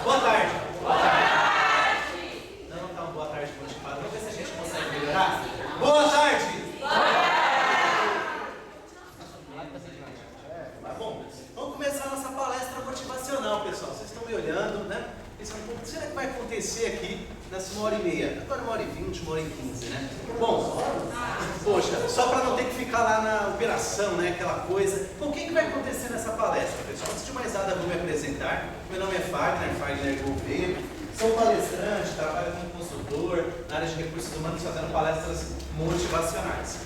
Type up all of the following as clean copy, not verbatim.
Boa tarde. Boa tarde. Não tá uma boa tarde constipada. Vamos ver se a gente consegue melhorar. Boa tarde. Boa tarde. Tá bom. Vamos começar a nossa palestra motivacional, pessoal. Vocês estão me olhando, né? Pensando, o que será que vai acontecer aqui nessa 1h30? Agora 1h20, 1h15, né? Bom, poxa, só para não ter que ficar lá na operação, né? Aquela coisa. Bom, o que vai acontecer nessa palestra, pessoal? Antes de mais nada, eu vou me apresentar. Meu nome é Fagner Gouveia. Sou palestrante, trabalho como consultor na área de recursos humanos, fazendo palestras motivacionais.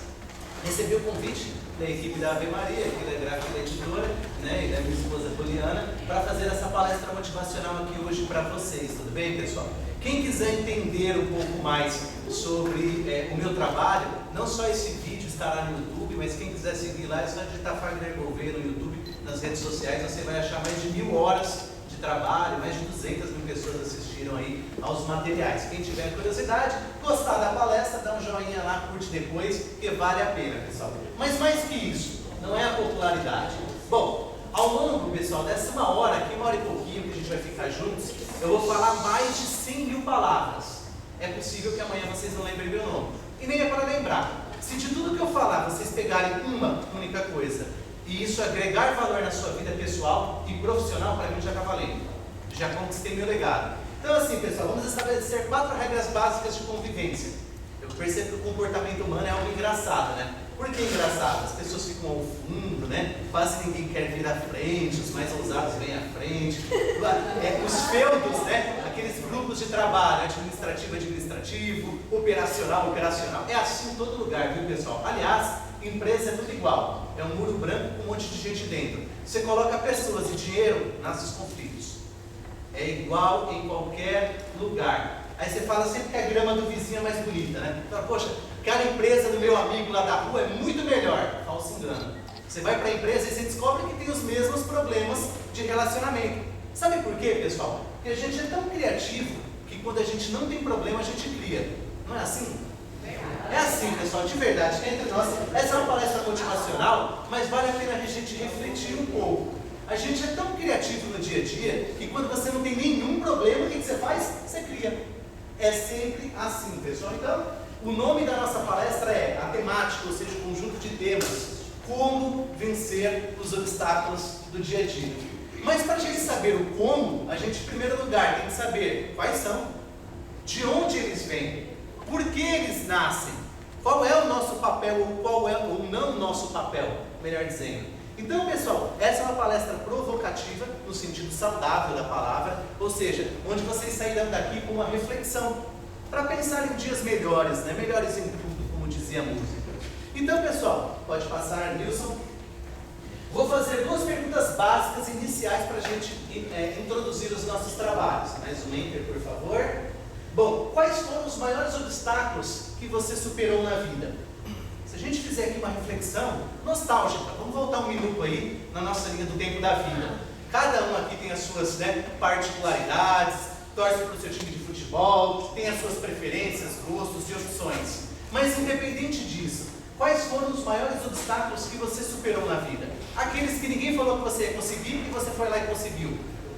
Recebi o convite da equipe da Ave Maria, aqui da Gráfica Editora, né, e da minha esposa Poliana, para fazer essa palestra motivacional aqui hoje para vocês, tudo bem, pessoal? Quem quiser entender um pouco mais sobre o meu trabalho, não só esse vídeo estará no YouTube, mas quem quiser seguir lá é só digitar Fagner Gouveia no YouTube, nas redes sociais, você vai achar mais de 1000 horas de trabalho, mais de 200.000 pessoas assistiram aí aos materiais. Quem tiver curiosidade, gostar da palestra, dá um joinha lá, curte depois, porque vale a pena, pessoal. Mas mais que isso, não é a popularidade. Bom, ao longo, pessoal, dessa 1 hora, aqui 1 hora e pouquinho que a gente vai ficar juntos, eu vou falar mais de 100.000 palavras. É possível que amanhã vocês não lembrem meu nome. E nem é para lembrar. Se de tudo que eu falar, vocês pegarem uma única coisa, e isso agregar valor na sua vida pessoal e profissional, para mim já está valendo. Já conquistei meu legado. Então assim, pessoal, vamos estabelecer 4 regras básicas de convivência. Eu percebo que o comportamento humano é algo engraçado, né? Por que engraçado? As pessoas ficam ao fundo, né? Quase ninguém quer vir à frente, os mais ousados vêm à frente. Os feudos, né? Aqueles grupos de trabalho, administrativo, operacional. É assim em todo lugar, viu, pessoal? Aliás, empresa é tudo igual. É um muro branco com um monte de gente dentro. Você coloca pessoas e dinheiro, nascem os conflitos. É igual em qualquer lugar. Aí você fala sempre que a grama do vizinho é mais bonita, né? Fala, poxa, aquela empresa do meu amigo lá da rua é muito melhor. Falso engano. Você vai para a empresa e você descobre que tem os mesmos problemas de relacionamento. Sabe por quê, pessoal? Porque a gente é tão criativo que quando a gente não tem problema, a gente cria. Não é assim? É assim, pessoal, de verdade, entre nós, essa é uma palestra motivacional, mas vale a pena a gente refletir um pouco. A gente é tão criativo no dia a dia que quando você não tem nenhum problema, o que você faz? Você cria. É sempre assim, pessoal. Então, o nome da nossa palestra é a temática, ou seja, o conjunto de temas, como vencer os obstáculos do dia a dia. Mas para a gente saber o como, a gente, em primeiro lugar, tem que saber quais são, de onde eles vêm, por que eles nascem, qual é o nosso papel ou qual é o não nosso papel, melhor dizendo. Então, pessoal, essa é uma palestra provocativa, no sentido saudável da palavra, ou seja, onde vocês sairão daqui com uma reflexão, para pensar em dias melhores, né? Melhores em tudo, como dizia a música. Então, pessoal, pode passar, Nilson. Vou fazer 2 perguntas básicas iniciais para a gente introduzir os nossos trabalhos. Mais um enter, por favor. Bom, quais foram os maiores obstáculos que você superou na vida? Se a gente fizer aqui uma reflexão nostálgica, vamos voltar um minuto aí na nossa linha do tempo da vida. Cada um aqui tem as suas particularidades, torce para o seu time de futebol, tem as suas preferências, gostos e opções. Mas independente disso, quais foram os maiores obstáculos que você superou na vida? Aqueles que ninguém falou que você ia conseguir e você foi lá e conseguiu.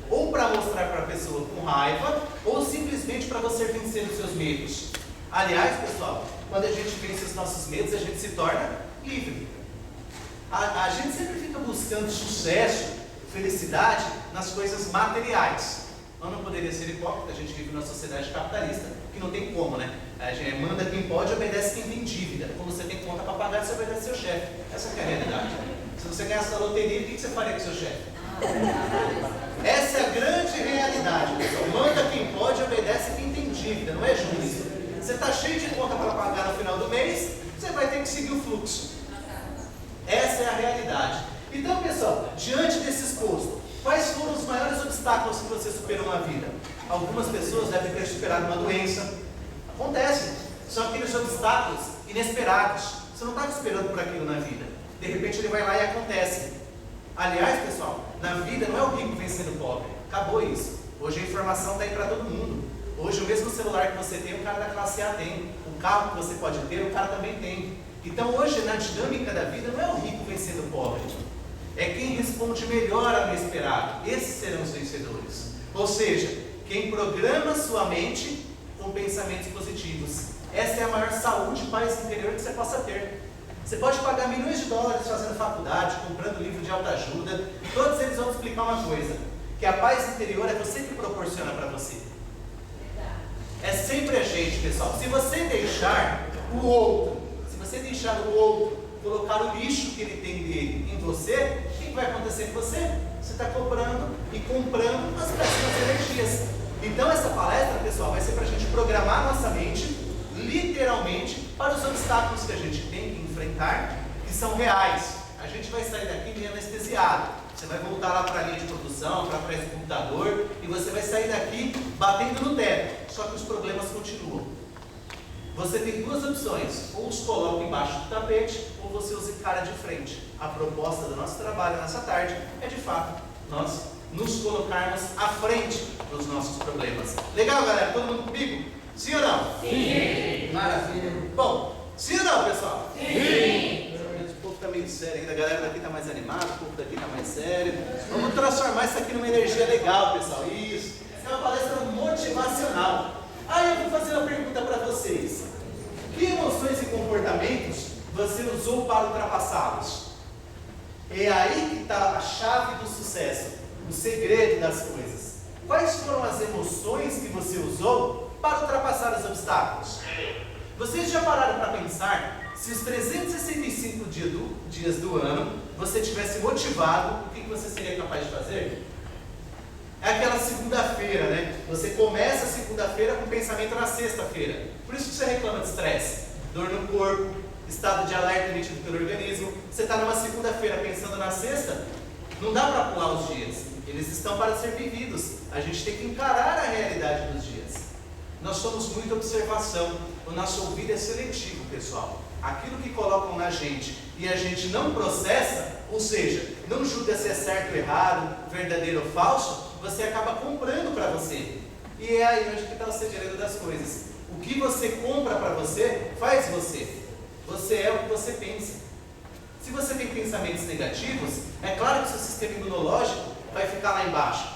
Ou para mostrar para a pessoa com raiva, ou simplesmente para você vencer os seus medos. Aliás, pessoal, quando a gente vence os nossos medos, a gente se torna livre. A gente sempre fica buscando sucesso, felicidade nas coisas materiais. Nós não poderia ser hipócrita, a gente vive numa sociedade capitalista, que não tem como, né? A gente manda quem pode, obedece quem tem dívida. Quando você tem conta para pagar, você obedece seu chefe. Essa que é a realidade. Se você ganhasse na loteria, o que você faria com seu chefe? Essa é a grande realidade, pessoal. Manda quem pode, obedece quem tem dívida, não é justo. Você está cheio de conta para pagar no final do mês, você vai ter que seguir o fluxo. Essa é a realidade. Então, pessoal, diante desse exposto, quais foram os maiores obstáculos que você superou na vida? Algumas pessoas devem ter superado uma doença. Acontece. São aqueles obstáculos inesperados. Você não estava esperando por aquilo na vida. De repente ele vai lá e acontece. Aliás, pessoal, na vida não é o rico vencendo o pobre. Acabou isso. Hoje a informação está aí para todo mundo. Hoje o mesmo celular que você tem, o cara da classe A tem. O carro que você pode ter, o cara também tem. Então hoje, na dinâmica da vida, não é o rico vencendo o pobre. É quem responde melhor ao inesperado. Esses serão os vencedores. Ou seja, quem programa sua mente com pensamentos positivos. Essa é a maior saúde e paz interior que você possa ter. Você pode pagar milhões de dólares fazendo faculdade, comprando livro de autoajuda. Todos eles vão explicar uma coisa, que a paz interior é você que proporciona para você. É sempre a gente, pessoal. Se você deixar o outro colocar o lixo que ele tem dele em você, o que vai acontecer com você? Você está comprando as péssimas energias. Então essa palestra, pessoal, vai ser para a gente programar a nossa mente, literalmente, para os obstáculos que a gente tem que enfrentar, que são reais. A gente vai sair daqui meio anestesiado. Você vai voltar lá para a linha de produção, para trás do computador, e você vai sair daqui batendo no teto. Só que os problemas continuam. Você tem duas opções: ou os coloca embaixo do tapete, ou você usa cara de frente. A proposta do nosso trabalho nessa tarde é, de fato, nós nos colocarmos à frente dos nossos problemas. Legal, galera? Todo mundo comigo? Sim ou não? Sim! Maravilha! Bom, sim ou não, pessoal? Sim! O povo está meio sério ainda, a galera daqui está mais animada, o povo daqui está mais sério. Vamos transformar isso aqui numa energia legal, pessoal. Isso! Essa é uma palestra motivacional. Aí eu vou fazer uma pergunta para vocês: que emoções e comportamentos você usou para ultrapassá-los? É aí que está a chave do sucesso, o segredo das coisas. Quais foram as emoções que você usou para ultrapassar os obstáculos? Vocês já pararam para pensar, se os 365 dias do ano você tivesse motivado, o que você seria capaz de fazer? É aquela segunda-feira, né? Você começa a segunda-feira com pensamento na sexta-feira. Por isso que você reclama de estresse, dor no corpo, estado de alerta emitido pelo organismo. Você está numa segunda-feira pensando na sexta, não dá para pular os dias. Eles estão para ser vividos. A gente tem que encarar a realidade dos dias. Nós somos muita observação. O nosso ouvido é seletivo, pessoal. Aquilo que colocam na gente e a gente não processa, ou seja, não julga se é certo ou errado, verdadeiro ou falso, você acaba comprando para você. E é aí onde está o segredo das coisas. O que você compra para você, faz você. Você é o que você pensa. Se você tem pensamentos negativos, é claro que o seu sistema imunológico vai ficar lá embaixo.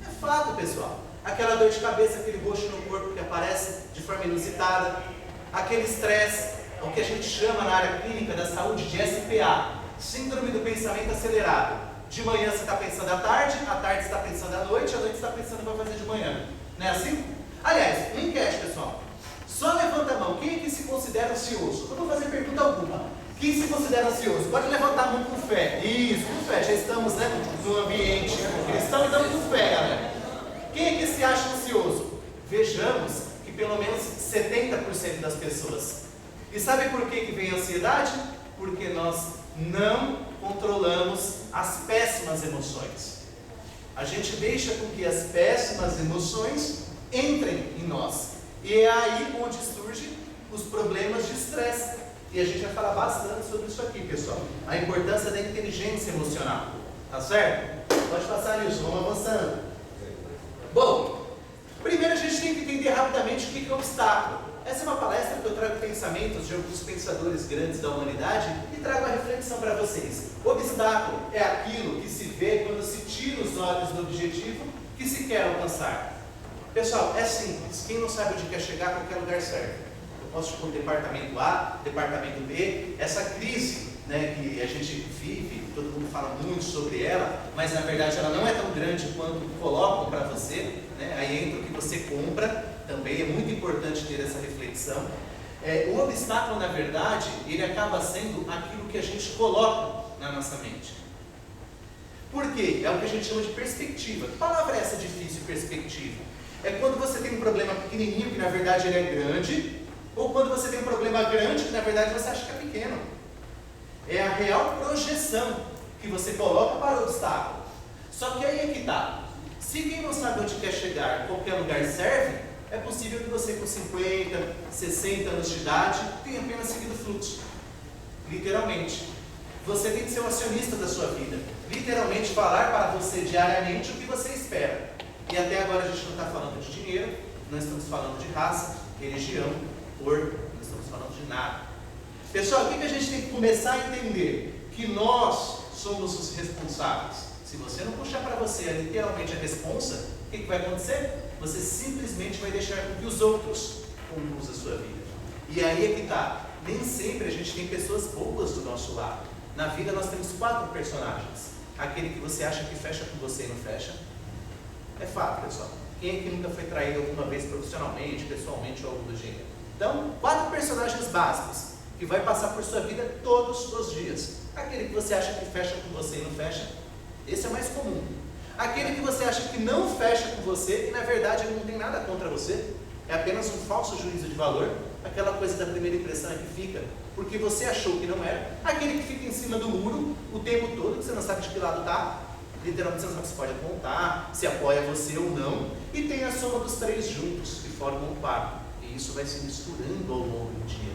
É fato, pessoal. Aquela dor de cabeça, aquele roxo no corpo que aparece de forma inusitada, aquele estresse, o que a gente chama na área clínica da saúde de SPA, síndrome do pensamento acelerado. De manhã você está pensando à tarde você está pensando à noite, à noite você está pensando o que vai fazer de manhã. Não é assim? Aliás, uma enquete, pessoal. Só levanta a mão. Quem é que se considera ansioso? Eu não vou fazer pergunta alguma. Quem se considera ansioso? Pode levantar a mão com fé. Isso, com fé. Já estamos, né, no ambiente cristão, então com fé, galera. Quem é que se acha ansioso? Vejamos que pelo menos 70% das pessoas. E sabe por que vem a ansiedade? Porque nós não controlamos as péssimas emoções. A gente deixa com que as péssimas emoções entrem em nós. E é aí onde surgem os problemas de estresse. E a gente vai falar bastante sobre isso aqui, pessoal. A importância da inteligência emocional. Tá certo? Pode passar, Nilson. Vamos avançando. Bom, primeiro a gente tem que entender rapidamente o que é obstáculo. Essa é uma palestra que eu trago pensamentos de alguns pensadores grandes da humanidade e trago a reflexão para vocês. Obstáculo é aquilo que se vê quando se tira os olhos do objetivo que se quer alcançar. Pessoal, é simples. Quem não sabe onde quer chegar, qualquer lugar serve. Eu posso pôr departamento A, departamento B. Essa crise, né, que a gente vive, todo mundo fala muito sobre ela, mas na verdade ela não é tão grande quanto colocam para você, né? Aí entra o que você compra. Também é muito importante ter essa reflexão. O obstáculo, na verdade, ele acaba sendo aquilo que a gente coloca na nossa mente. Por quê? É o que a gente chama de perspectiva. Que palavra é essa difícil, perspectiva? É quando você tem um problema pequenininho, que na verdade ele é grande, ou quando você tem um problema grande, que na verdade você acha que é pequeno. É a real projeção que você coloca para o obstáculo. Só que aí é que está. Se quem não sabe onde quer chegar, qualquer lugar serve, é possível que você com 50, 60 anos de idade tenha apenas seguido o fluxo. Literalmente. Você tem que ser um acionista da sua vida. Literalmente falar para você diariamente o que você espera. E até agora a gente não está falando de dinheiro, não estamos falando de raça, religião, cor, não estamos falando de nada. Pessoal, o que a gente tem que começar a entender? Que nós somos os responsáveis. Se você não puxar para você literalmente a responsa, o que vai acontecer? Você simplesmente vai deixar com que os outros conduzam a sua vida. E aí é que está. Nem sempre a gente tem pessoas boas do nosso lado. Na vida nós temos 4 personagens. Aquele que você acha que fecha com você e não fecha. É fato, pessoal. Quem é que nunca foi traído alguma vez profissionalmente, pessoalmente ou algo do gênero? Então, 4 personagens básicos que vai passar por sua vida todos os dias. Aquele que você acha que fecha com você e não fecha. Esse é o mais comum. Aquele que você acha que não fecha com você e na verdade ele não tem nada contra você. É apenas um falso juízo de valor. Aquela coisa da primeira impressão é que fica porque você achou que não era. Aquele que fica em cima do muro o tempo todo, que você não sabe de que lado está. Literalmente você não sabe se pode apontar, se apoia você ou não. E tem a soma dos 3 juntos, que formam um par. E isso vai se misturando ao longo do dia.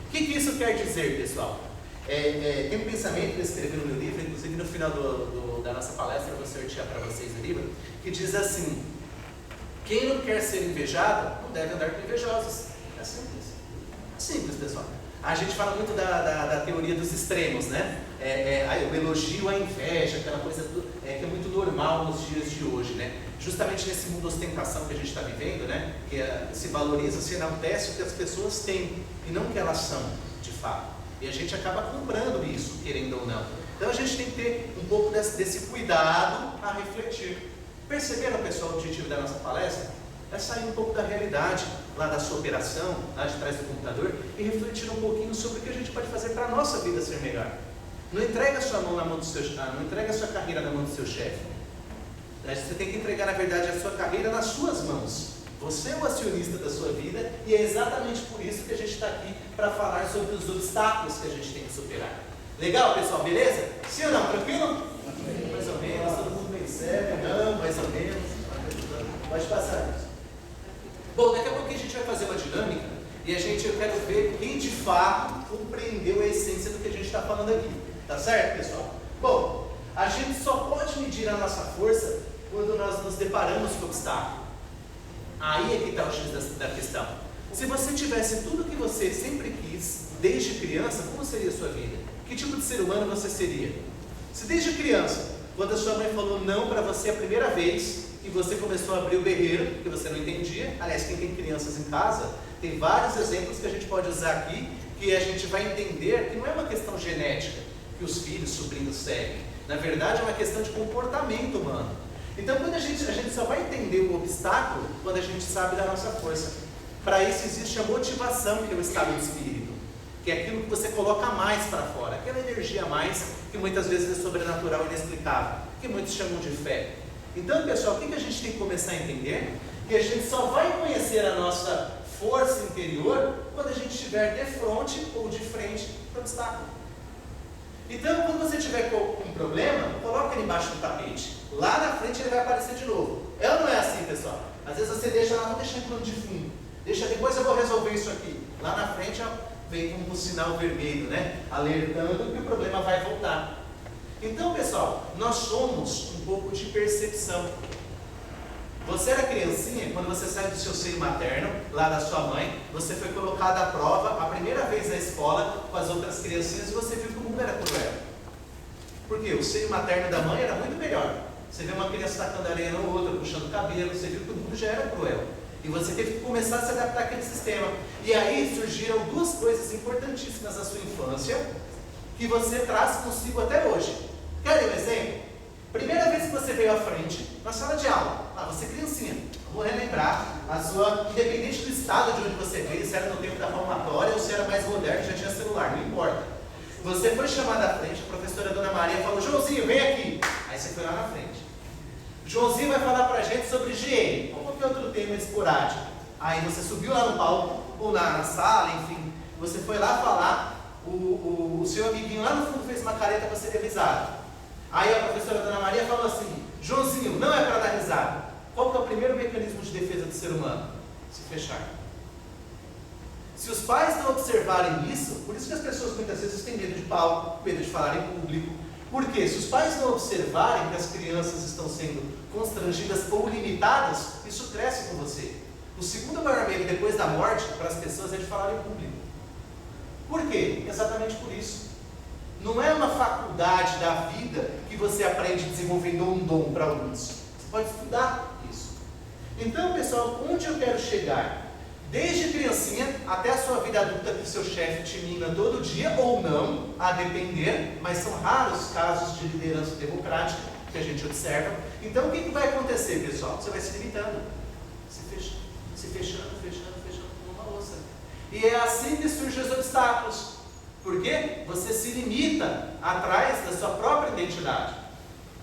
O que isso quer dizer, pessoal? Tem um pensamento que eu escrevi no meu livro, inclusive no final da nossa palestra eu vou sortear para vocês o livro, que diz assim: quem não quer ser invejado, não deve andar com invejosos. É simples. É simples, pessoal. A gente fala muito da teoria dos extremos, né? O elogio à inveja, aquela coisa que é muito normal nos dias de hoje, né? Justamente nesse mundo de ostentação que a gente está vivendo, né? Que se valoriza, se enaltece o que as pessoas têm e não o que elas são, de fato. E a gente acaba comprando isso, querendo ou não. Então a gente tem que ter um pouco desse cuidado a refletir. Perceberam, pessoal, o objetivo da nossa palestra? É sair um pouco da realidade, lá da sua operação, lá de trás do computador, e refletir um pouquinho sobre o que a gente pode fazer para a nossa vida ser melhor. Não entrega a sua mão na mão do seu não entrega a sua carreira na mão do seu chefe. Você tem que entregar, na verdade, a sua carreira nas suas mãos. Você é o acionista da sua vida e é exatamente por isso que a gente está aqui para falar sobre os obstáculos que a gente tem que superar. Legal, pessoal? Beleza? Sim ou não? Tranquilo? Mais ou menos, todo mundo bem sério? Não, mais ou menos. Pode passar. Bom, daqui a pouquinho a gente vai fazer uma dinâmica e eu quero ver quem de fato compreendeu a essência do que a gente está falando aqui. Tá certo, pessoal? Bom, a gente só pode medir a nossa força quando nós nos deparamos com o obstáculo. Aí é que está o X da questão. Se você tivesse tudo o que você sempre quis, desde criança, como seria a sua vida? Que tipo de ser humano você seria? Se desde criança, quando a sua mãe falou não para você a primeira vez, e você começou a abrir o berreiro, que você não entendia, aliás, quem tem crianças em casa, tem vários exemplos que a gente pode usar aqui, que a gente vai entender que não é uma questão genética, que os filhos, sobrinhos seguem. Na verdade, é uma questão de comportamento humano. Então, quando a gente só vai entender o obstáculo quando a gente sabe da nossa força. Para isso existe a motivação, que é o estado de espírito, que é aquilo que você coloca mais para fora, aquela energia a mais que muitas vezes é sobrenatural e inexplicável, que muitos chamam de fé. Então, pessoal, o que a gente tem que começar a entender? Que a gente só vai conhecer a nossa força interior quando a gente estiver de frente ou de frente para o obstáculo. Então, quando você tiver com um problema, coloca ele embaixo do tapete. Lá na frente ele vai aparecer de novo. É ou não é assim, pessoal? Às vezes você deixa lá, não deixa em plano de fundo. Deixa, depois eu vou resolver isso aqui. Lá na frente vem com um sinal vermelho, né? Alertando que o problema vai voltar. Então, pessoal, nós somos um pouco de percepção. Você era criancinha, quando você sai do seu seio materno, lá da sua mãe, você foi colocado à prova a primeira vez na escola com as outras criancinhas e você viu que o mundo era cruel. Por quê? O seio materno da mãe era muito melhor. Você vê uma criança tacando areia no outro, puxando o cabelo, você viu que o mundo já era cruel. E você teve que começar a se adaptar àquele sistema. E aí surgiram 2 coisas importantíssimas na sua infância que você traz consigo até hoje. Querem um exemplo? Primeira vez que você veio à frente, na sala de aula, você criancinha, vamos relembrar a sua, independente do estado de onde você veio, se era no tempo da palmatória ou se era mais moderno, já tinha celular, não importa. Você foi chamado à frente, a professora Dona Maria falou: Joãozinho, vem aqui. Aí você foi lá na frente. Joãozinho vai falar pra gente sobre higiene, ou qualquer outro tema esporádico. Aí você subiu lá no palco, ou na sala, enfim, você foi lá falar, o seu amiguinho lá no fundo fez uma careta para ser revisado. Aí a professora Dona Maria falou assim: Joãozinho, não é para dar risada. Qual que é o primeiro mecanismo de defesa do ser humano? Se fechar. Se os pais não observarem isso, por isso que as pessoas muitas vezes têm medo de palco, medo de falar em público. Por quê? Se os pais não observarem que as crianças estão sendo constrangidas ou limitadas, isso cresce com você. O segundo maior medo depois da morte para as pessoas é de falar em público. Por quê? Exatamente por isso. Não é uma faculdade da vida que você aprende desenvolvendo um dom para alguns. Você pode estudar isso. Então, pessoal, onde eu quero chegar? Desde criancinha até a sua vida adulta, que seu chefe te mina todo dia ou não, a depender, mas são raros casos de liderança democrática que a gente observa. Então, o que vai acontecer, pessoal? Você vai se limitando, se fechando como uma louça. E é assim que surgem os obstáculos. Por quê? Você se limita atrás da sua própria identidade.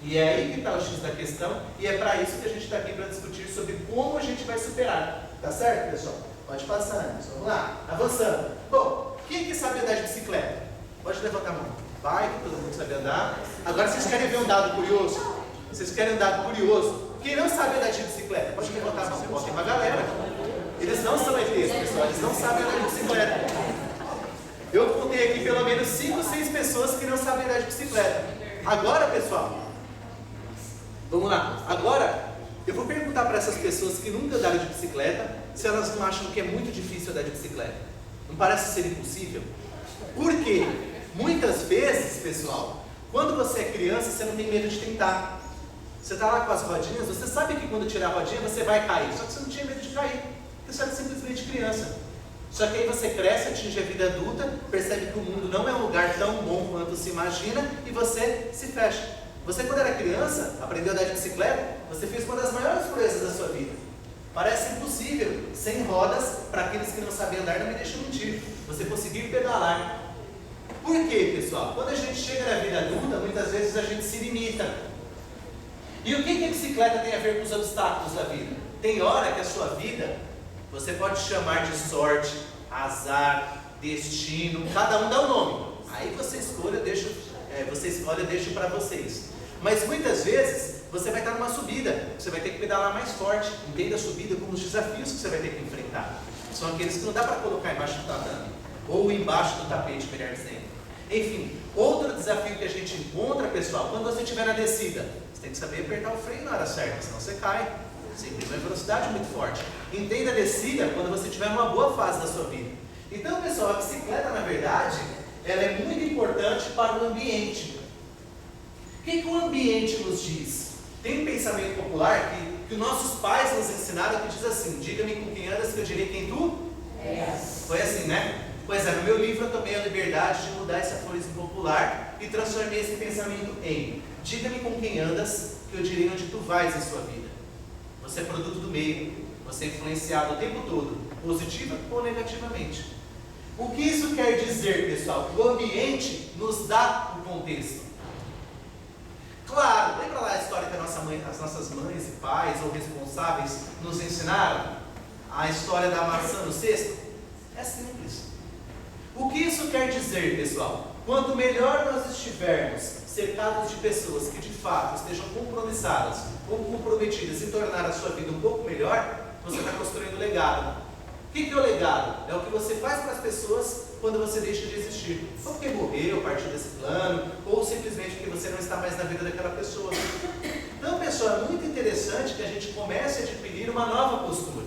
E é aí que está o X da questão, e é para isso que a gente está aqui para discutir sobre como a gente vai superar. Tá certo, pessoal? Pode passar, Anderson. Vamos lá, avançando. Bom, quem que sabe andar de bicicleta? Pode levantar a mão. Vai, que todo mundo sabe andar. Agora vocês querem ver um dado curioso? Vocês querem um dado curioso? Quem não sabe andar de bicicleta? Pode levantar a mão. Ó, tem uma galera. Eles não são ETs, pessoal. Eles não sabem andar de bicicleta. Eu contei aqui pelo menos 5 ou 6 pessoas que não sabem andar de bicicleta. Agora, pessoal, vamos lá. Agora, eu vou perguntar para essas pessoas que nunca andaram de bicicleta se elas não acham que é muito difícil andar de bicicleta. Não parece ser impossível? Por quê? Muitas vezes, pessoal, quando você é criança, você não tem medo de tentar. Você está lá com as rodinhas, você sabe que quando tirar a rodinha você vai cair, só que você não tinha medo de cair, porque você era simplesmente criança. Só que aí você cresce, atinge a vida adulta, percebe que o mundo não é um lugar tão bom quanto se imagina e você se fecha. Você, quando era criança, aprendeu a andar de bicicleta, você fez uma das maiores proezas da sua vida. Parece impossível, sem rodas, para aqueles que não sabem andar, não me deixam mentir. Você conseguir pedalar. Por quê, pessoal? Quando a gente chega na vida adulta, muitas vezes a gente se limita. E o que a bicicleta tem a ver com os obstáculos da vida? Tem hora que a sua vida, você pode chamar de sorte, azar, destino, cada um dá um nome. Aí você escolhe, eu deixo para vocês. Mas muitas vezes você vai estar numa subida, você vai ter que pedalar mais forte. Entenda a subida como os desafios que você vai ter que enfrentar. São aqueles que não dá para colocar embaixo do tatame, ou embaixo do tapete, melhor dizendo. Enfim, outro desafio que a gente encontra, pessoal, quando você estiver na descida, você tem que saber apertar o freio na hora certa, senão você cai. Você imprime uma velocidade muito forte. Entenda a descida quando você estiver numa boa fase da sua vida. Então, pessoal, a bicicleta, na verdade, ela é muito importante para o ambiente. O que o ambiente nos diz? Tem um pensamento popular que os nossos pais nos ensinaram que diz assim: diga-me com quem andas que eu direi quem tu és. Foi assim, né? Pois é, no meu livro eu tomei a liberdade de mudar esse aforismo popular e transformei esse pensamento em: diga-me com quem andas que eu direi onde tu vais em sua vida. Você é produto do meio, você é influenciado o tempo todo, positiva ou negativamente. O que isso quer dizer, pessoal? O ambiente nos dá o contexto. Claro, lembra lá a história que as nossas mães e pais ou responsáveis nos ensinaram? A história da maçã no cesto? É simples. O que isso quer dizer, pessoal? Quanto melhor nós estivermos cercados de pessoas que de fato estejam compromissadas ou comprometidas em tornar a sua vida um pouco melhor, você está construindo legado. O que é o legado? É o que você faz para as pessoas quando você deixa de existir. Ou porque morreu, partiu desse plano, ou simplesmente porque você não está mais na vida daquela pessoa. Então, pessoal, é muito interessante que a gente comece a adquirir uma nova postura.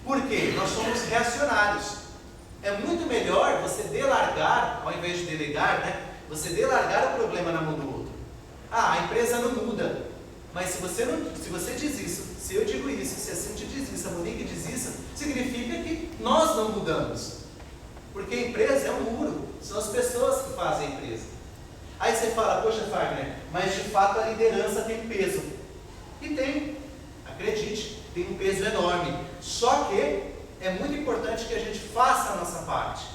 Por quê? Nós somos reacionários. É muito melhor você delargar, ao invés de delegar, né? Você delargar o problema na mão do outro. Ah, a empresa não muda. Mas se você diz isso, se eu digo isso, se a Cintia diz isso, a Monique diz isso, significa que nós não mudamos. Porque a empresa é um muro, são as pessoas que fazem a empresa. Aí você fala: poxa, Fagner, mas de fato a liderança tem peso. E tem, acredite, tem um peso enorme. Só que é muito importante que a gente faça a nossa parte.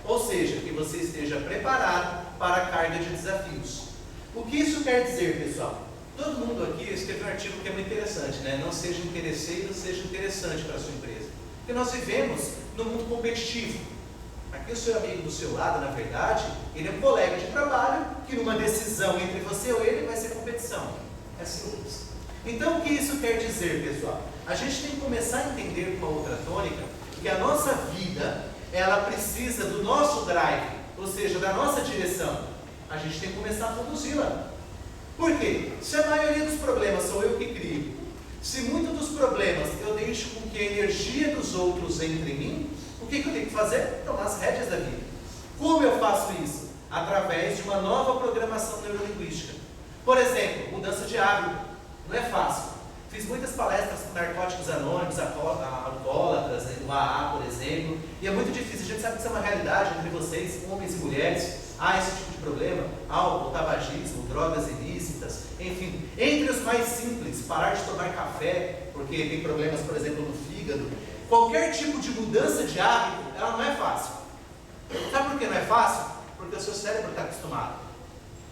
Ou seja, que você esteja preparado para a carga de desafios. O que isso quer dizer, pessoal? Todo mundo aqui escreveu um artigo que é muito interessante, né? Não seja interesseiro, seja interessante para a sua empresa. Porque nós vivemos num mundo competitivo. Aqui o seu amigo do seu lado, na verdade, ele é um colega de trabalho que numa decisão entre você ou ele vai ser competição. É simples. Então, o que isso quer dizer, pessoal? A gente tem que começar a entender com uma outra tônica que a nossa vida, ela precisa do nosso drive, ou seja, da nossa direção. A gente tem que começar a conduzi-la. Por quê? Se a maioria dos problemas sou eu que crio, se muitos dos problemas eu deixo com que a energia dos outros entre em mim, o que eu tenho que fazer? Tomar as rédeas da vida. Como eu faço isso? através de uma nova programação neurolinguística. Por exemplo, mudança de hábito. Não é fácil. Fiz muitas palestras com narcóticos anônimos, alcoólatras, né, do AA, por exemplo, e é muito difícil. A gente sabe que isso é uma realidade entre vocês, homens e mulheres. Há esse tipo de problema, álcool, tabagismo, drogas ilícitas, enfim. Entre os mais simples, parar de tomar café, porque tem problemas, por exemplo, no fígado. Qualquer tipo de mudança de hábito, ela não é fácil. Sabe por que não é fácil? Porque o seu cérebro está acostumado.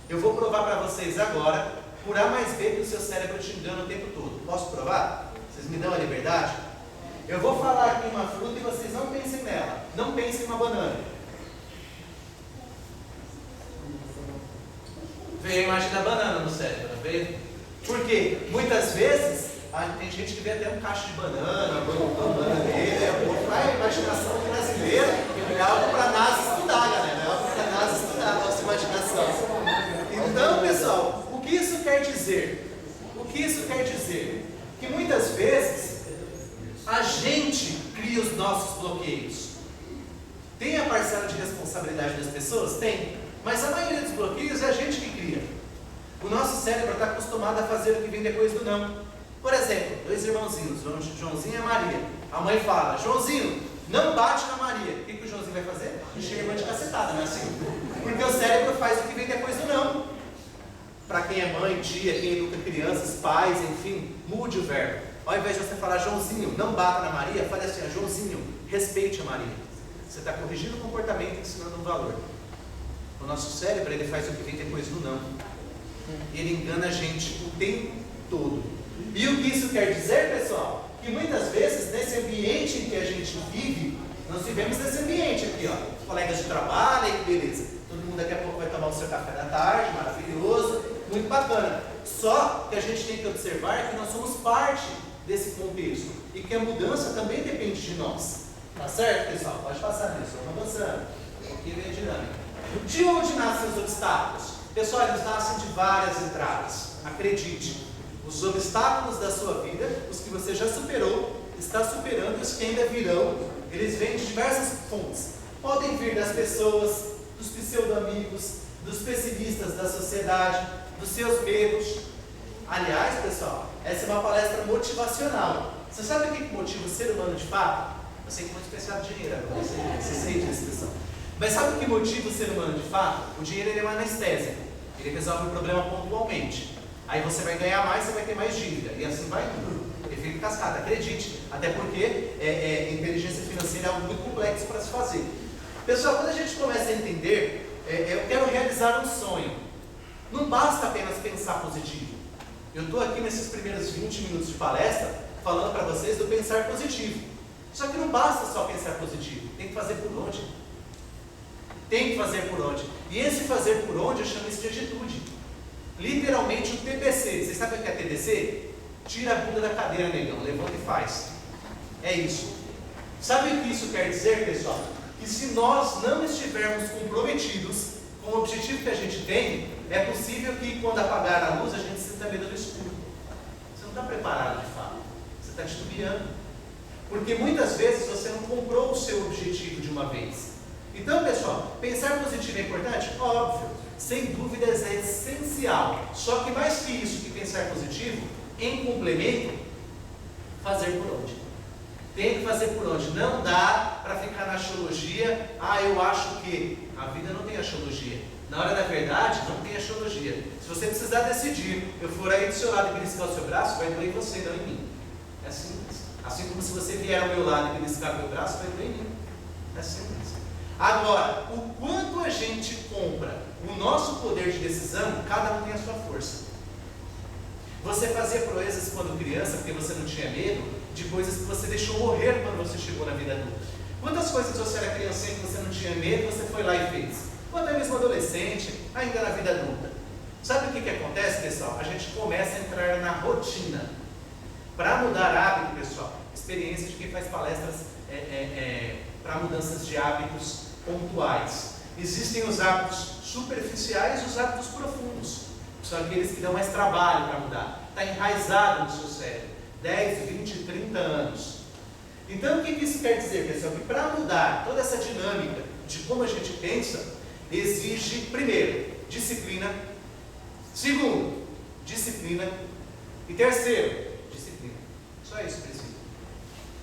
Eu vou provar para vocês agora, por A mais B, que o seu cérebro te engana o tempo todo. Posso provar? Vocês me dão a liberdade? Eu vou falar aqui uma fruta e vocês não pensem nela. Não pensem em uma banana. Veio a imagem da banana no cérebro, não veio? Porque muitas vezes tem gente que vê até um cacho de banana, bananeira, a imaginação brasileira é algo para a NASA estudar, galera. É algo para a NASA estudar a nossa imaginação. Então, pessoal, o que isso quer dizer? O que isso quer dizer? Que muitas vezes a gente cria os nossos bloqueios. Tem a parcela de responsabilidade das pessoas? Tem. Mas a maioria dos bloqueios é a gente que cria. O nosso cérebro está acostumado a fazer o que vem depois do não. Por exemplo, dois irmãozinhos, Joãozinho e Maria. A mãe fala, Joãozinho, não bate na Maria. O que o Joãozinho vai fazer? Enxerga de cacetada, não é assim? Porque o cérebro faz o que vem depois do não. Para quem é mãe, tia, quem educa crianças, pais, enfim, mude o verbo. Ao invés de você falar, Joãozinho, não bata na Maria, fale assim, Joãozinho, respeite a Maria. Você está corrigindo o comportamento e ensinando um valor. O nosso cérebro, ele faz o que vem depois do não. Ele engana a gente o tempo todo. E o que isso quer dizer, pessoal? Que muitas vezes, nesse ambiente em que a gente vive, nós vivemos nesse ambiente aqui, ó. Os colegas de trabalho, aí, beleza. Todo mundo daqui a pouco vai tomar o seu café da tarde, maravilhoso, muito bacana. Só que a gente tem que observar que nós somos parte desse contexto. E que a mudança também depende de nós. Tá certo, pessoal? Pode passar nisso, vamos avançando. Um pouquinho meio dinâmica. De onde nascem os obstáculos? Pessoal, eles nascem de várias entradas. Acredite, os obstáculos da sua vida, os que você já superou, está superando e os que ainda virão, eles vêm de diversas fontes. Podem vir das pessoas, dos pseudo-amigos, dos pessimistas da sociedade, dos seus medos. Aliás, pessoal, essa é uma palestra motivacional. Você sabe o que motiva o ser humano de fato? Eu sei que muito pensar no dinheiro agora, você sente essa expressão. Mas sabe o que motiva o ser humano de fato? O dinheiro, ele é uma anestésia. Ele resolve o problema pontualmente. Aí você vai ganhar mais, você vai ter mais dívida. E assim vai tudo. Efeito cascata, acredite. Até porque inteligência financeira é algo muito complexo para se fazer. Pessoal, quando a gente começa a entender, eu quero realizar um sonho. Não basta apenas pensar positivo. Eu estou aqui nesses primeiros 20 minutos de palestra falando para vocês do pensar positivo. Só que não basta só pensar positivo. Tem que fazer por onde? Tem que fazer por onde. E esse fazer por onde eu chamo isso de atitude. Literalmente o TBC. Vocês sabem o que é TBC? Tira a bunda da cadeira, negão. Levanta e faz. É isso. Sabe o que isso quer dizer, pessoal? Que se nós não estivermos comprometidos com o objetivo que a gente tem, é possível que quando apagar a luz a gente sinta medo do escuro. Você não está preparado de fato. Você está titubeando. Porque muitas vezes você não comprou o seu objetivo de uma vez. Então, pessoal, pensar positivo é importante? Óbvio, sem dúvidas é essencial. Só que mais que isso, que pensar positivo, em complemento, fazer por onde? Tem que fazer por onde? Não dá para ficar na axiologia, eu acho que. A vida não tem axiologia. Na hora da verdade, não tem axiologia. Se você precisar decidir, eu for aí do seu lado e beliscar o seu braço, vai doer em você, não em mim. É simples. Assim como se você vier ao meu lado e beliscar o meu braço, vai doer em mim. É simples. Agora, o quanto a gente compra o nosso poder de decisão, cada um tem a sua força. Você fazia proezas quando criança, porque você não tinha medo de coisas que você deixou morrer quando você chegou na vida adulta. Quantas coisas você era criancinha que você não tinha medo, você foi lá e fez? Ou até mesmo adolescente, ainda na vida adulta. Sabe o que acontece, pessoal? A gente começa a entrar na rotina. Para mudar hábito, pessoal, experiência de quem faz palestras para mudanças de hábitos pontuais. Existem os hábitos superficiais e os hábitos profundos. São aqueles que dão mais trabalho para mudar. Está enraizado no seu cérebro. 10, 20, 30 anos. Então o que isso quer dizer, pessoal? Que para mudar toda essa dinâmica de como a gente pensa, exige, primeiro, disciplina. Segundo, disciplina. E terceiro, disciplina. Só isso precisa.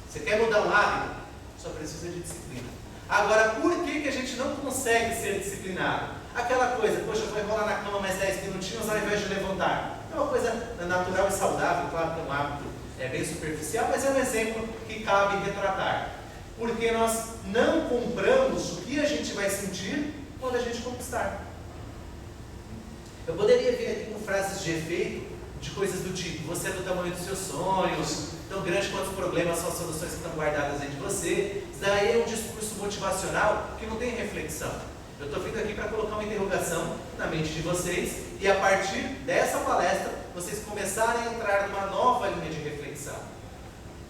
Você quer mudar um hábito? Só precisa de disciplina. Agora, por que a gente não consegue ser disciplinado? Aquela coisa, poxa, eu vou enrolar na cama mais 10 minutinhos ao invés de levantar. É uma coisa natural e saudável, claro que é um hábito bem superficial, mas é um exemplo que cabe retratar. Porque nós não compramos o que a gente vai sentir quando a gente conquistar. Eu poderia vir aqui com frases de efeito, de coisas do tipo: você é do tamanho dos seus sonhos, tão grande quanto os problemas são as soluções que estão guardadas dentro de você. Isso daí é um discurso motivacional que não tem reflexão. Eu estou vindo aqui para colocar uma interrogação na mente de vocês e a partir dessa palestra vocês começarem a entrar numa nova linha de reflexão.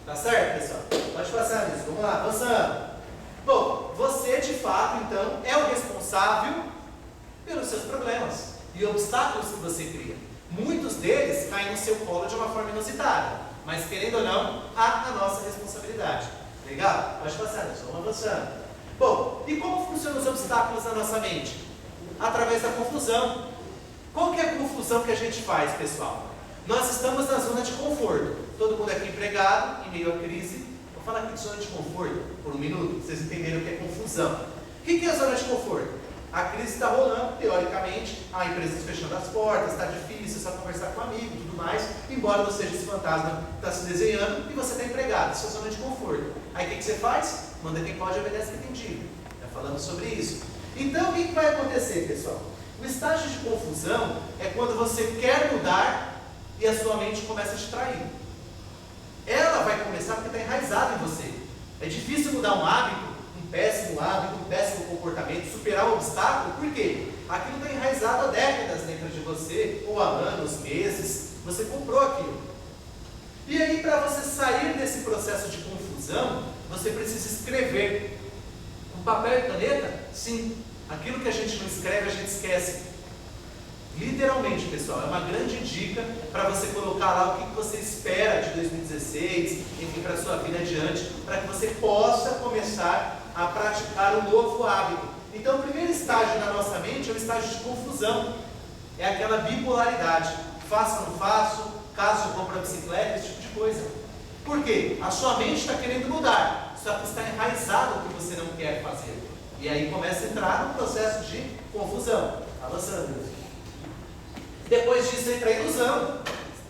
Tá certo, pessoal? Pode passar nisso. Vamos lá, avançando. Bom, você de fato então é o responsável pelos seus problemas e obstáculos que você cria. Muitos deles caem no seu colo de uma forma inusitada, mas querendo ou não, há a nossa responsabilidade. Legal? Pode passar nisso. Vamos avançando. Bom, e como funcionam os obstáculos na nossa mente? Através da confusão. Qual que é a confusão que a gente faz, pessoal? Nós estamos na zona de conforto. Todo mundo aqui empregado, em meio à crise. Vou falar aqui de zona de conforto por um minuto, para vocês entenderem o que é confusão. O que é a zona de conforto? A crise está rolando, teoricamente, há empresas fechando as portas, está difícil, só conversar com um amigo e tudo mais, embora não seja esse fantasma que está se desenhando, e você está empregado, isso é zona de conforto. Aí o que você faz? Manda quem pode, obedece quem tem dívida. Está falando sobre isso. Então, o que vai acontecer, pessoal? O estágio de confusão é quando você quer mudar e a sua mente começa a te trair. Ela vai começar porque está enraizada em você. É difícil mudar um hábito, um péssimo hábito, um péssimo comportamento, superar o obstáculo, por quê? Aquilo está enraizado há décadas dentro de você, ou há anos, meses, você comprou aquilo. E aí, para você sair desse processo de confusão, você precisa escrever. Com papel e caneta? Sim. Aquilo que a gente não escreve, a gente esquece. Literalmente, pessoal, é uma grande dica para você colocar lá o que você espera de 2016, enfim, para a sua vida adiante, para que você possa começar a praticar um novo hábito. Então, o primeiro estágio na nossa mente é o estágio de confusão. É aquela bipolaridade. Faço ou não faço, caso eu compro a bicicleta, esse tipo de coisa. Por quê? A sua mente está querendo mudar, só que está enraizado o que você não quer fazer. E aí começa a entrar no processo de confusão. Avançando. Depois disso entra a ilusão.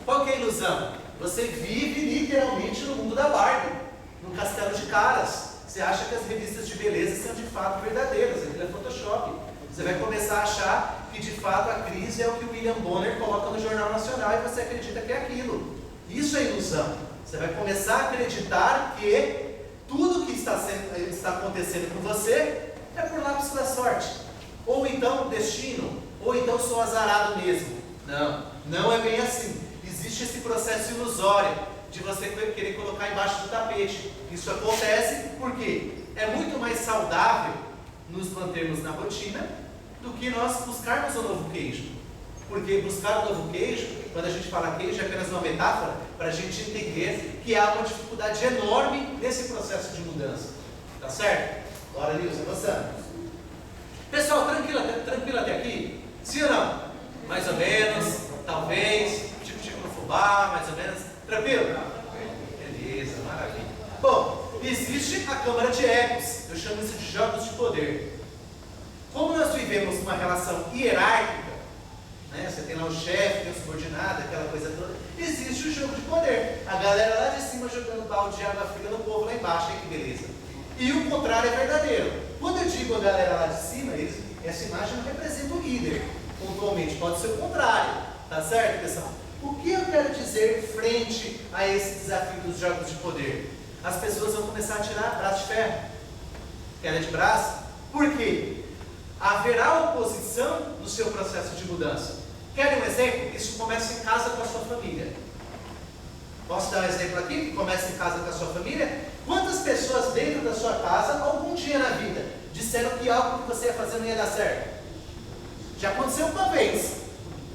Qual que é a ilusão? Você vive literalmente no mundo da Barbie, num castelo de caras. Você acha que as revistas de beleza são de fato verdadeiras, aquilo é Photoshop. Você vai começar a achar que de fato a crise é o que o William Bonner coloca no Jornal Nacional e você acredita que é aquilo. Isso é ilusão. Você vai começar a acreditar que tudo que está acontecendo com você é por lápis da sorte. Ou então destino, ou então sou azarado mesmo. Não, não é bem assim. Existe esse processo ilusório de você querer colocar embaixo do tapete. Isso acontece porque é muito mais saudável nos mantermos na rotina do que nós buscarmos um novo queijo. Porque buscar um novo queijo, quando a gente fala queijo, é apenas uma metáfora para a gente entender que há uma dificuldade enorme nesse processo de mudança. Tá certo? Bora, Nilson, avançando. Pessoal, tranquilo até aqui? Sim ou não? Mais ou menos, talvez, tipo no fubá, mais ou menos. Tranquilo? Beleza, maravilha. Bom, existe a câmara de egos. Eu chamo isso de jogos de poder. Como nós vivemos uma relação hierárquica, né? Você tem lá o chefe, tem o subordinado, aquela coisa toda. Existe o jogo de poder. A galera lá de cima jogando balde de água fria no povo lá embaixo, hein, que beleza. E o contrário é verdadeiro. Quando eu digo a galera lá de cima, essa imagem não representa o líder. Pontualmente, pode ser o contrário. Tá certo, pessoal? O que eu quero dizer frente a esse desafio dos jogos de poder? As pessoas vão começar a tirar braço de ferro, queda de braço. Por quê? Haverá oposição no seu processo de mudança. Querem um exemplo? Isso começa em casa com a sua família. Posso dar um exemplo aqui que começa em casa com a sua família? Quantas pessoas dentro da sua casa, algum dia na vida, disseram que algo que você ia fazer não ia dar certo? Já aconteceu uma vez,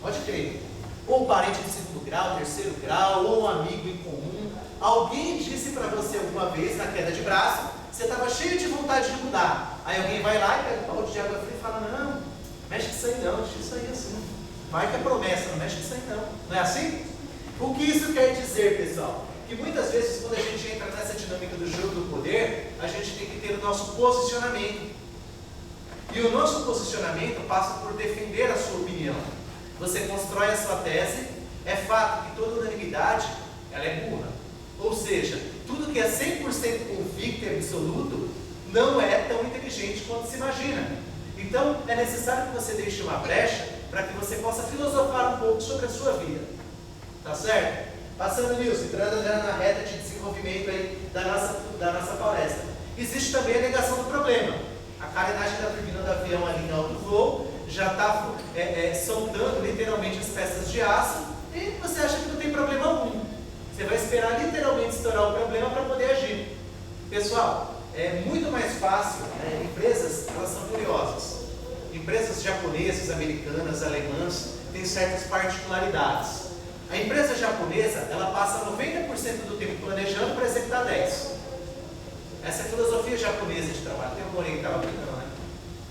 pode crer. Ou um parente de segundo grau, terceiro grau, ou um amigo em comum. Alguém disse para você alguma vez, na queda de braço, você estava cheio de vontade de mudar. Aí alguém vai lá e pega um balde de água fria e fala, não, mexe com isso aí não, deixa isso aí assim. Marca a promessa, não mexe com isso aí não. Não é assim? O que isso quer dizer, pessoal? Que muitas vezes quando a gente entra nessa dinâmica do jogo do poder, a gente tem que ter o nosso posicionamento. E o nosso posicionamento passa por defender a sua opinião. Você constrói a sua tese, é fato que toda unanimidade, ela é burra. Ou seja, tudo que é 100% convicto e absoluto, não é tão inteligente quanto se imagina. Então, é necessário que você deixe uma brecha para que você possa filosofar um pouco sobre a sua vida. Tá certo? Passando, Nilson, entrando já na reta de desenvolvimento aí da nossa palestra. Existe também a negação do problema. A carenagem da turbina do avião ali em alto voo já está soltando literalmente as peças de aço e você acha que não tem problema algum. Você vai esperar literalmente estourar o problema para poder agir. Pessoal, é muito mais fácil, empresas, elas são curiosas. Empresas japonesas, americanas, alemãs, têm certas particularidades. A empresa japonesa, ela passa 90% do tempo planejando para executar 10%. Essa é a filosofia japonesa de trabalho. Tem um oriental aqui não, né?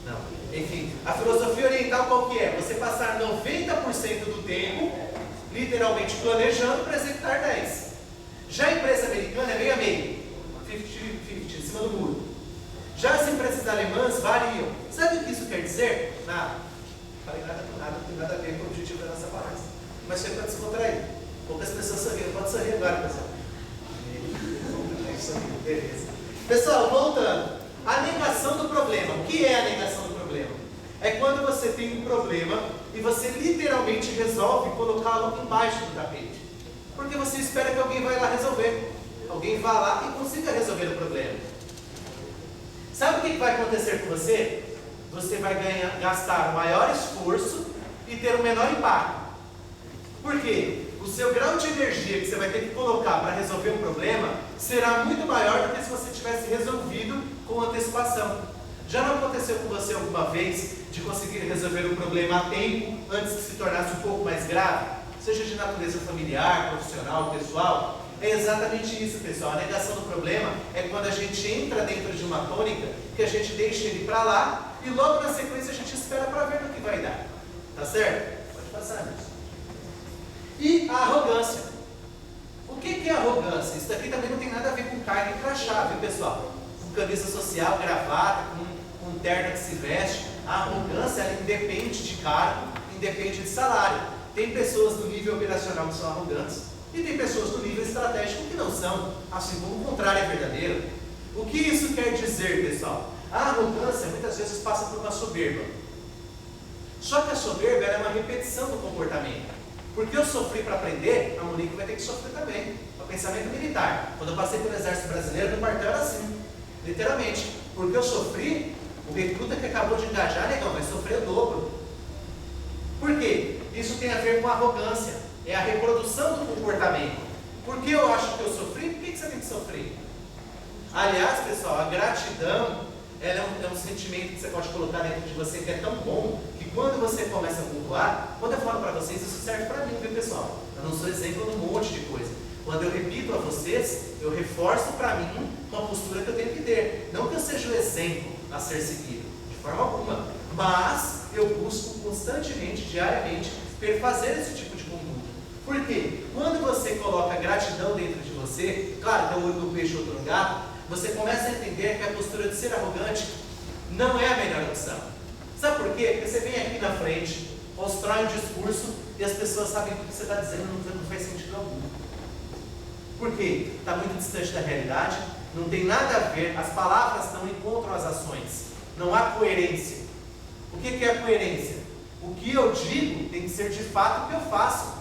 Não. Enfim, a filosofia oriental qual que é? Você passar 90% do tempo, literalmente planejando para executar 10%. Já a empresa americana é meio a meio. 50-50, em cima do muro. Já as empresas alemãs variam. Sabe o que isso quer dizer? Nada. Falei nada com nada, não tem nada a ver com o objetivo da nossa palestra. Mas foi para descontrair. Poucas pessoas sorriram. Pode sorrir agora, pessoal. Beleza. Pessoal, voltando. A negação do problema. O que é a negação do problema? É quando você tem um problema e você literalmente resolve colocá-lo embaixo do tapete. Porque você espera que alguém vai lá resolver. Alguém vá lá e consiga resolver o problema. Sabe o que vai acontecer com você? Você vai gastar o maior esforço e ter o menor impacto. Por quê? O seu grau de energia que você vai ter que colocar para resolver um problema será muito maior do que se você tivesse resolvido com antecipação. Já não aconteceu com você alguma vez de conseguir resolver um problema a tempo antes que se tornasse um pouco mais grave? Seja de natureza familiar, profissional, pessoal? É exatamente isso, pessoal. A negação do problema é quando a gente entra dentro de uma tônica que a gente deixa ele para lá e logo na sequência a gente espera para ver no que vai dar. Tá certo? Pode passar, Nilson. E a arrogância. O que é arrogância? Isso daqui também não tem nada a ver com carne e crachá, viu, pessoal? Com camisa social, gravata, com terno que se veste. A arrogância, ela independe de cargo, independe de salário. Tem pessoas do nível operacional que são arrogantes e tem pessoas do nível estratégico que não são, assim como o contrário é verdadeiro. O que isso quer dizer, pessoal? A arrogância muitas vezes passa por uma soberba. Só que a soberba é uma repetição do comportamento. Porque eu sofri para aprender, a Monique vai ter que sofrer também. É o pensamento militar. Quando eu passei pelo Exército Brasileiro, no quartel era assim. Literalmente. Porque eu sofri, o recruta que acabou de engajar, negão, vai sofrer o dobro. Por quê? Isso tem a ver com a arrogância. É a reprodução do comportamento. Porque eu acho que eu sofri, por que você tem que sofrer? Aliás, pessoal, a gratidão ela é um sentimento que você pode colocar dentro de você que é tão bom que quando você começa a pontuar, quando eu falo para vocês, isso serve para mim, viu, pessoal? Eu não sou exemplo num monte de coisa. Quando eu repito a vocês, eu reforço para mim uma postura que eu tenho que ter. Não que eu seja o exemplo a ser seguido, de forma alguma. Mas eu busco constantemente, diariamente, fazer esse tipo de conduta. Por quê? Quando você coloca gratidão dentro de você, claro, tem o olho do peixe, outro no gato, você começa a entender que a postura de ser arrogante não é a melhor opção. Sabe por quê? Porque você vem aqui na frente, constrói um discurso e as pessoas sabem que o que você está dizendo não faz sentido algum. Por quê? Está muito distante da realidade, não tem nada a ver, as palavras não encontram as ações, não há coerência. O que é a coerência? O que eu digo tem que ser de fato o que eu faço.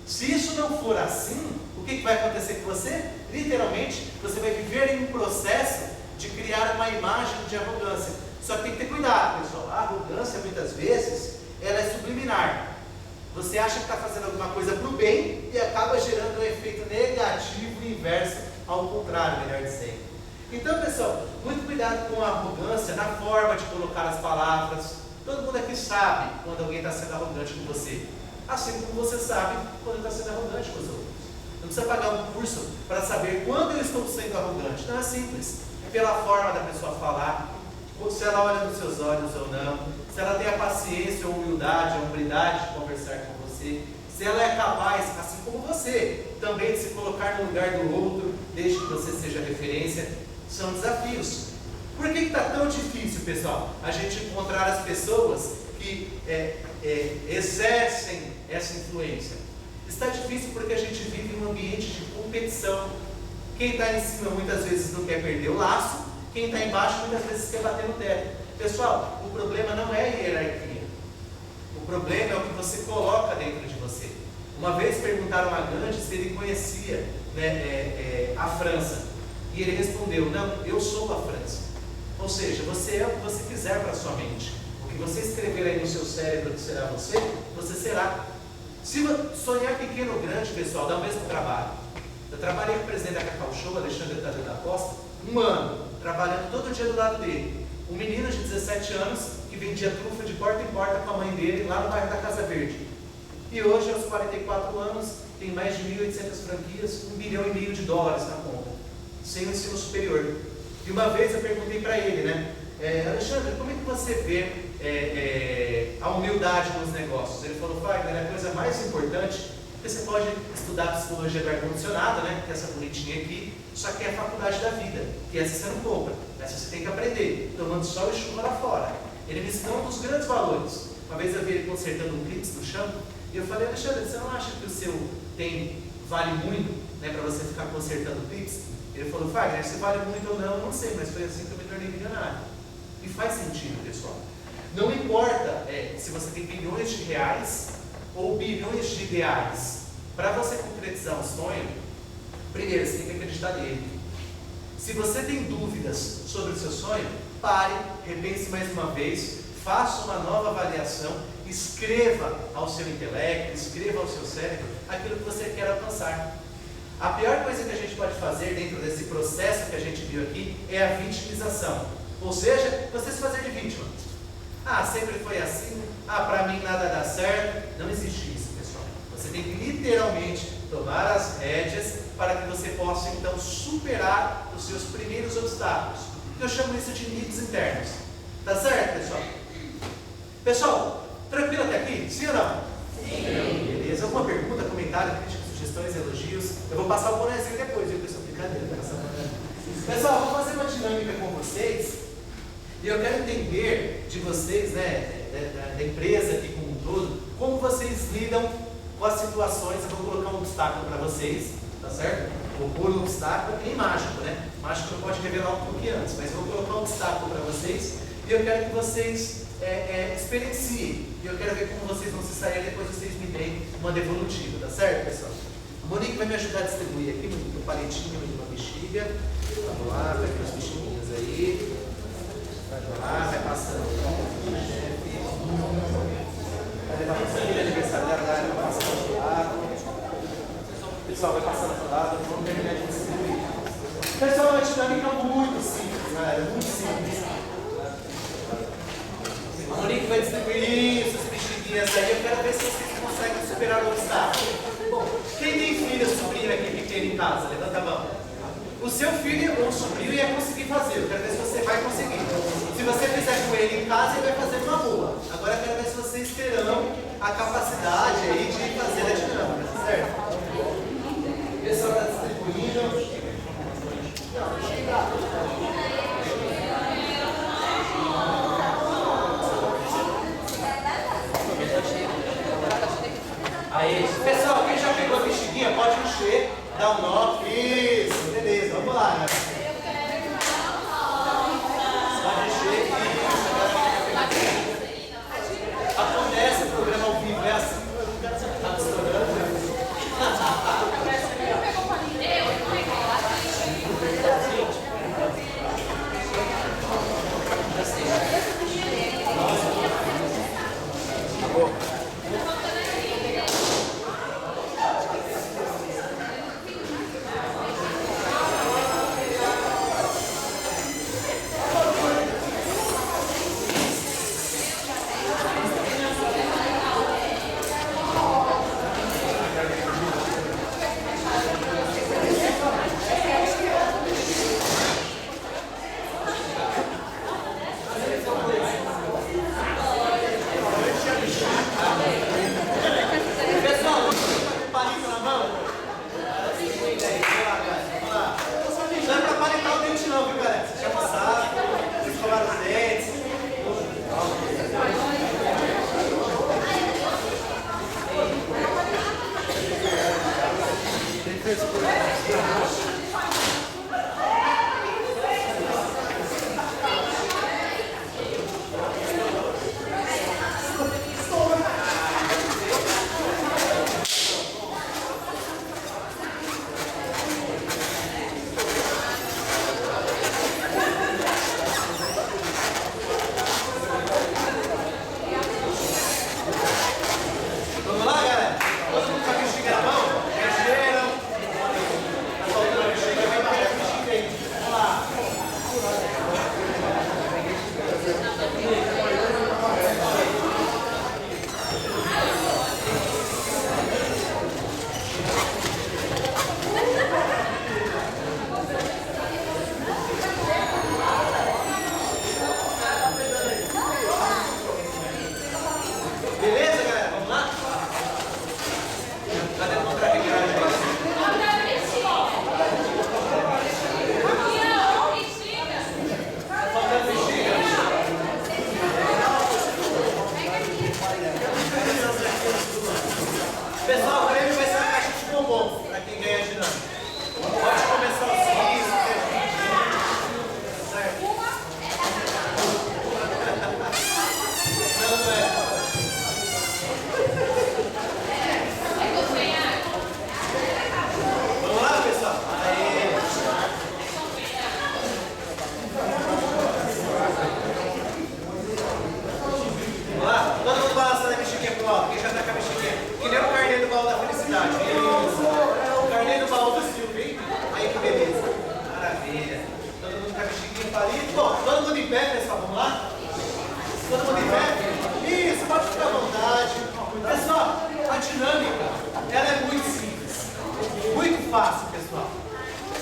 Se isso não for assim, o que vai acontecer com você? Literalmente, você vai viver em um processo de criar uma imagem de arrogância. Só que tem que ter cuidado, pessoal. A arrogância, muitas vezes, ela é subliminar. Você acha que está fazendo alguma coisa para o bem e acaba gerando um efeito negativo inverso ao contrário, melhor dizendo. Então, pessoal, muito cuidado com a arrogância na forma de colocar as palavras. Todo mundo aqui sabe quando alguém está sendo arrogante com você. Assim como você sabe quando está sendo arrogante com os outros. Não precisa pagar um curso para saber quando eu estou sendo arrogante. Não é simples. É pela forma da pessoa falar, ou se ela olha nos seus olhos ou não, se ela tem a paciência, a humildade, a hombridade de conversar com você, se ela é capaz, assim como você, também de se colocar no lugar do outro, desde que você seja referência, são desafios. Por que está tão difícil, pessoal, a gente encontrar as pessoas que exercem essa influência? Está difícil porque a gente vive em um ambiente de competição. Quem está em cima muitas vezes não quer perder o laço, quem está embaixo muitas vezes quer bater no teto. Pessoal, o problema não é a hierarquia. O problema é o que você coloca dentro de você. Uma vez perguntaram a Gandhi se ele conhecia a França. E ele respondeu: não, eu sou a França. Ou seja, você é o que você quiser para a sua mente. O que você escrever aí no seu cérebro que será você, você será. Se sonhar pequeno ou grande, pessoal, dá o mesmo trabalho. Eu trabalhei com o presidente da Cacau Show, Alexandre Tadeu da Costa, 1 ano, trabalhando todo dia do lado dele. Um menino de 17 anos que vendia trufa de porta em porta com a mãe dele lá no bairro da Casa Verde. E hoje, aos 44 anos, tem mais de 1.800 franquias, $1,5 bilhão na conta, sem o ensino superior. E uma vez eu perguntei para ele, Alexandre, como é que você vê a humildade nos negócios? Ele falou: Fagner, a coisa mais importante, porque você pode estudar psicologia do ar-condicionado, que é essa bonitinha aqui, só que é a faculdade da vida, que essa você não compra, essa você tem que aprender, tomando sol e chuva lá fora. Ele me ensinou um dos grandes valores. Uma vez eu vi ele consertando um clipe no chão, e eu falei: Alexandre, você não acha que o seu vale muito, para você ficar consertando clipes? Ele falou: Fagner, se vale muito ou não, não sei, mas foi assim que eu me tornei milionário. E faz sentido, pessoal. Não importa se você tem bilhões de reais ou bilhões de ideais. Para você concretizar um sonho, primeiro você tem que acreditar nele. Se você tem dúvidas sobre o seu sonho, pare, repense mais uma vez, faça uma nova avaliação, escreva ao seu intelecto, escreva ao seu cérebro aquilo que você quer alcançar. A pior coisa que a gente pode fazer dentro desse processo que a gente viu aqui é a vitimização. Ou seja, você se fazer de vítima. Sempre foi assim, para mim nada dá certo. Não existe isso, pessoal. Você tem que literalmente tomar as rédeas para que você possa então superar os seus primeiros obstáculos. Eu chamo isso de limites internos. Tá certo, pessoal? Pessoal, tranquilo até aqui? Sim ou não? Sim. Beleza? Alguma pergunta, comentário, crítica, sugestões, elogios? Eu vou passar o bonezinho depois, viu, pessoal? Brincadeira, pessoal, vou fazer uma dinâmica com vocês. E eu quero entender de vocês, da empresa aqui como um todo, como vocês lidam com as situações. Eu vou colocar um obstáculo para vocês, tá certo? Vou pôr um obstáculo, que nem mágico, Mágico não pode revelar um pouquinho antes, mas eu vou colocar um obstáculo para vocês e eu quero que vocês experienciem. E eu quero ver como vocês vão se sair, depois vocês me deem uma devolutiva, tá certo, pessoal? A Monique vai me ajudar a distribuir aqui no palitinho de uma bexiga. Vamos lá, pega os bexiguinhos aí. Vai passando. Vai levar para a aniversário da Dani, vai passando do lado. O pessoal vai passando do lado, vamos terminar de distribuir. Pessoal, uma dinâmica muito simples, galera, muito simples. A Monique vai distribuir essas bexiguinhas aí, eu quero ver se vocês conseguem superar o obstáculo. Bom, quem tem filho, sobrinho aqui pequeno em casa? Levanta a mão. O seu filho ou sobrinho ia conseguir fazer, eu quero ver se você vai conseguir. Se você fizer com ele em casa, ele vai fazer uma boa. Agora eu quero ver se vocês terão a capacidade aí de fazer a dinâmica, certo? O pessoal está distribuindo. Aí, pessoal, quem já pegou a bexiguinha pode encher, dá um nó. Isso, beleza, vamos lá, Pode encher. Acontece o programa ao vivo, é assim. Tá estourando. dente não, viu, galera? Você já passaram, escovaram os dentes. Vamos lá, galera? Todo mundo com a bexiga na mão? Mexeram. Tá faltando a bexiga, vem pegar a bexiga aí. Vamos lá. Beleza, galera? Vamos lá? Já deu uma carregada aí. Tá faltando bexiga? Pessoal, o prêmio vai ser uma caixa de bombom para quem ganha a dinâmica. Pode começar o serviço, certo? Não é. Vamos lá, pessoal? Aê! Vamos lá? Todo mundo balançando a bexiguinha pro alto. Quem já tá com a bexiguinha? Que nem o carnê do baú da felicidade. Isso. O carnê do baú do Silvio, hein? Aí que beleza. Maravilha. Todo mundo com a bexiguinha palito. Bom, todo mundo em pé, pessoal. Vamos lá? Todo mundo em pé? Isso, pode ficar à vontade. Pessoal, a dinâmica, ela é muito simples. Muito fácil, pessoal.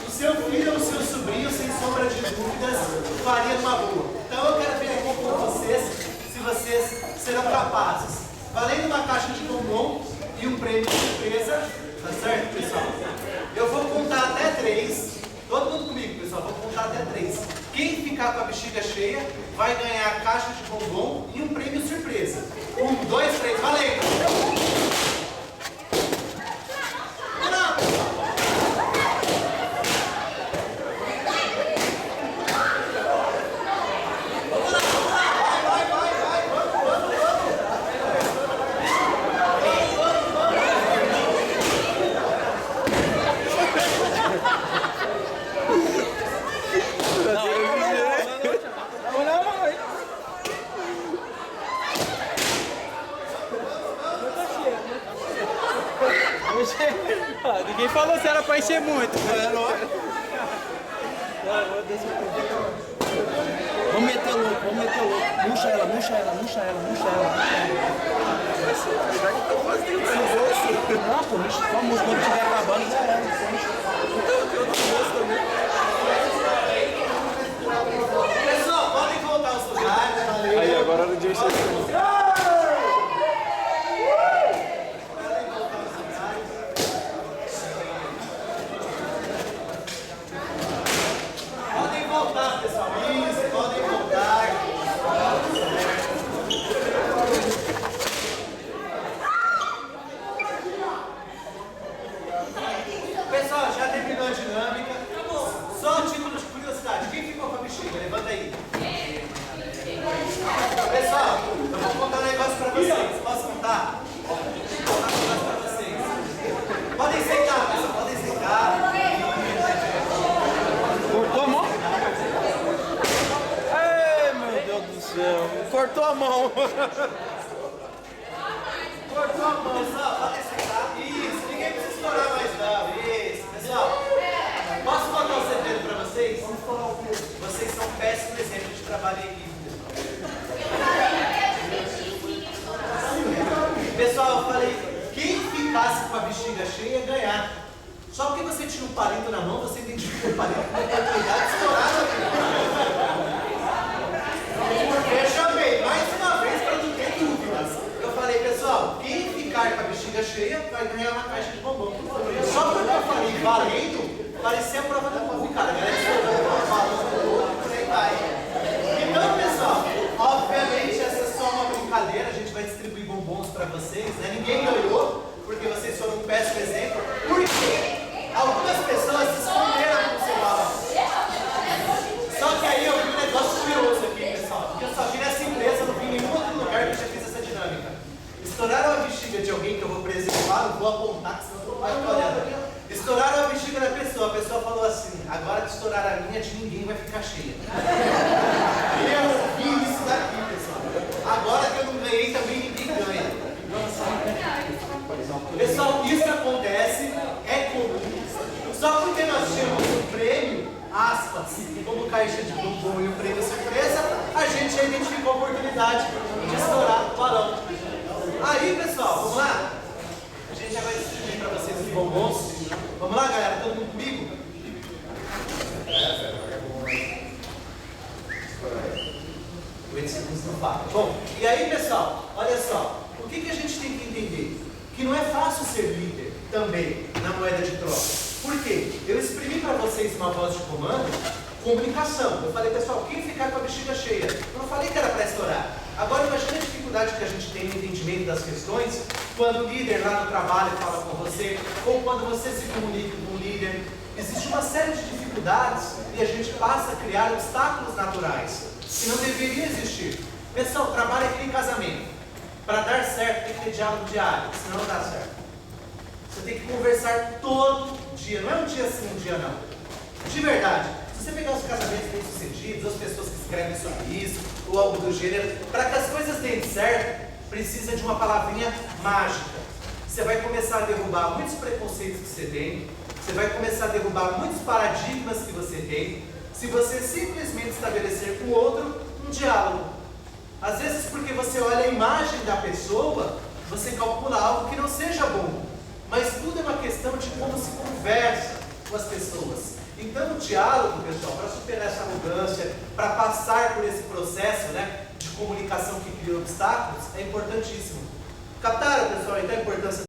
O seu filho ou o seu sobrinho, sem sombra de dúvidas, faria uma boa. Então eu quero ver aqui com vocês, se vocês serão capazes. Valendo uma caixa de bombom e um prêmio de surpresa. Tá certo, pessoal? Eu vou contar até 3. Todo mundo comigo, pessoal. Vou contar até 3. Quem ficar com a bexiga cheia vai ganhar a caixa de bombom e um prêmio surpresa. 1, 2, 3, valendo! Ninguém falou se era pra encher muito. Vamos meter louco, vamos meter louco. Murcha ela, murcha ela, murcha ela, murcha ela. Já que tá quase dentro do bolso. Não, pô, só murcha quando estiver acabando já era. Então eu tenho no bolso também. Pessoal, podem voltar aos lugares, valeu. Aí, agora no dia eu chego. Podem voltar, pessoal. Isso, podem voltar. Pessoal, já terminou a dinâmica. Só um título de curiosidade. Quem ficou com a bexiga? Levanta aí. Pessoal, eu vou contar um negócio pra vocês. Posso contar? Vou contar um negócio pra vocês. Podem sentar, pessoal. Podem sentar. Cortou a mão? Ai, meu Deus do céu. Cortou a mão. Cortou a mão, pessoal. Podem sentar. Isso, ninguém precisa estourar mais não. Isso, pessoal. Posso contar um segredo pra vocês? Vocês são um péssimo exemplo de trabalho em equipe, pessoal. Pessoal, eu falei, quem ficasse com a bexiga cheia ia ganhar. Só porque você tinha um palito na mão, você identificou o palito com a oportunidade de estourar a Eu chamei mais uma vez para não ter dúvidas. Eu falei, pessoal, quem ficar com a bexiga cheia vai ganhar uma caixa de bombom. Só porque eu falei valendo, parecia a prova da PUC, cara. A galera estourou. de estourar a linha de ninguém vai ficar cheia. Eu ouvi isso daqui, pessoal. Agora que eu não ganhei, também ninguém ganha. Pessoal, isso acontece, é comum. Só porque nós temos o prêmio, aspas, como caixa de bombom e o prêmio surpresa, a gente já identificou a oportunidade de estourar o balão. Aí, pessoal, vamos lá? A gente já vai distribuir para vocês os bombons. Vamos lá, galera? Todo mundo comigo? 8 segundos não falta. Bom, e aí, pessoal, olha só. O que a gente tem que entender? Que não é fácil ser líder também na moeda de troca. Por quê? Eu exprimi para vocês uma voz de comando, comunicação. Eu falei, pessoal, quem ficar com a bexiga cheia? Eu não falei que era para estourar. Agora, imagine a dificuldade que a gente tem no entendimento das questões, quando o líder lá no trabalho fala com você, ou quando você se comunica com o líder. Existe uma série de dificuldades e a gente passa a criar obstáculos naturais, que não deveriam existir. Pessoal, trabalho aqui em casamento. Para dar certo, tem que ter diálogo diário, senão não dá certo. Você tem que conversar todo dia, não é um dia sim, um dia não. De verdade, se você pegar os casamentos bem-sucedidos, as pessoas que escrevem sobre isso, ou algo do gênero, para que as coisas deem certo, precisa de uma palavrinha mágica. Você vai começar a derrubar muitos preconceitos que você tem, você vai começar a derrubar muitos paradigmas que você tem, se você simplesmente estabelecer com o outro um diálogo. Às vezes porque você olha a imagem da pessoa, você calcula algo que não seja bom. Mas tudo é uma questão de como se conversa com as pessoas. Então o diálogo, pessoal, para superar essa arrogância, para passar por esse processo, né, de comunicação que cria obstáculos, é importantíssimo. Captaram, pessoal, então a importância